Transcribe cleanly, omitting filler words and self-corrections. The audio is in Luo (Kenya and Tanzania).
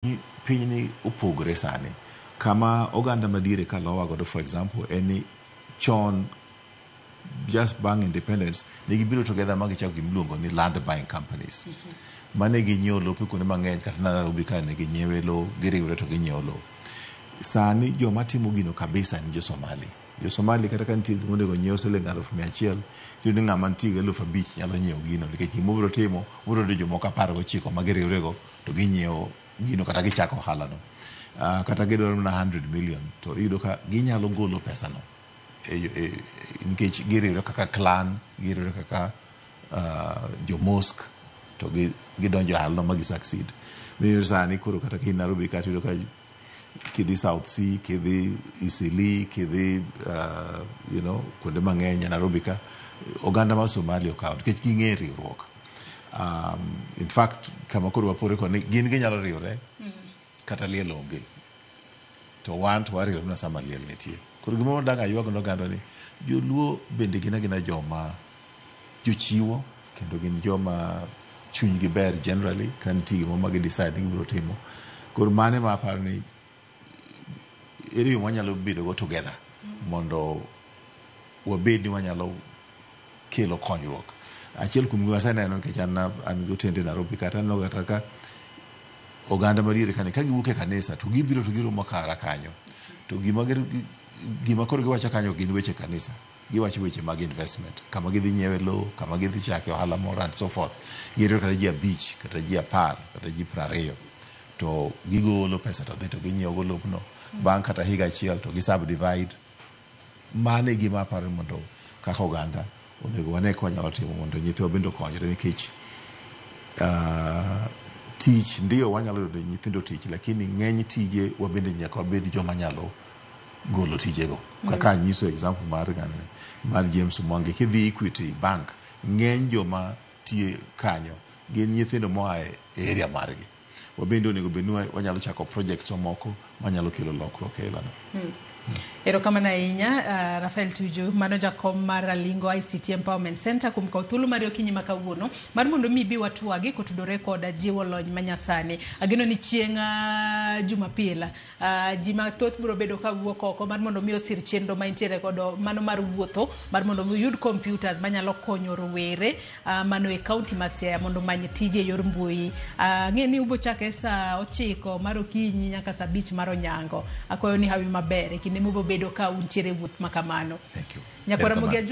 Piny opogore sani. Kama oganda madire ka lowa godo, for example, any chon just bang independence, nigi biro together magi chako gimluongo ni land buying companies. Mane ginyiewo lope kuonde mang'eny kata Nairobi ka ne ginyiewe lo, giriwre to ginyiewo lo. Sani joma timo gino kabisa ni jo Somali. Jo Somali kata ka nitie gimondo go nyiewo siling 100,000, to ni ng'ama nitie 5,000 nyalo nyiewo gino nikech gimobiro timo, biro de jomoko 19 ma giriwre go to ginyiewo gino kata gichako ohala no. Kata gidwaro na 100 million to iyudo ka ginyalo golo pesa no nikech giriwre kaka clan, giriwre kaka jo mosque to gidonjo ohala ma gi succeed. Miyo sani koro kata ki Nairobi kata iyudo ka kidhi South Sea, kidhi Eastleigh, kidhi kuonde mang'eny Nairobi ka oganda ma Somali okawo nikech ging'e riwruok. In fact kama koro wapore ko gin ginyalo riwre kata liel onge to wan to wariwre na sama liel nitie. Koro gimo daga ywag oganda ni joluo bende gina joma jochiwo kendo gin joma chunygi ber generally kan nitie gimo ma gi decide ni gibiro timo. Koro mane ma aparo ni ere yo wanyalo bedo go together mondo wabed ni wanyalo kelo konyruok. Achiel kuom gima aseneno nikech an gi otende Nairobi kata aneno kata ka oganda madiere ka giwuok e kanisa to gibiro to giromo kara kanyo to gima koro giwacho kanyo gin weche kanisa, giwacho weche mag investment, kama gidhi nyiewe lo, kama gidhi chake ohala moro and so forth. Giriwre kata ji 5 kata ji 10 kata ji 20 to gigolo pesa to dhi to ginyiewo go lopno bang' kata higa achiel to gi subdivide. Mane gima aparo mondo kaka oganda onego wane ko wanyalo timo mondo nyithiwa bende okonyre nikech tich ndio wanyalo yudo nyithindo tich, lakini ng'eny tije wabende nyaka wabed joma nyalo golo tijego. Kaka nyiso example mar James Mwangi, kidhi Equity Bank, ng'eny joma tie kanyo gin nyithindo moa e area margi. Wabende onego bedni wanyalo chako projects moko manyalo kelo lokruok e lano. Erokamano ahinya Raphael Tuju, mano jakom mar Alingo ICT Empowerment Center kuom kawo thuolo mar okinyi ma kawuono mar mondo mi bi watwagi kotudore koda jiwo lony manyasani. Ageno ni chieng' Jumapil ji mathoth biro bedo ka wuok oko mar mondo mi osir chenro ma intiere kodo mano mar wuotho mar mondo mi yud computers manyalo konyo rowere mano e kaunti ma Siaya mondo many tije yor mbui. Ng'e ni ubo chake saa 9 mar okinyi nyaka saa 5 mar onyango. Akwayo ni hawi maber kinde mubo bedo ka untiere wuoth makamano. Thank you. Nyakwara Mugia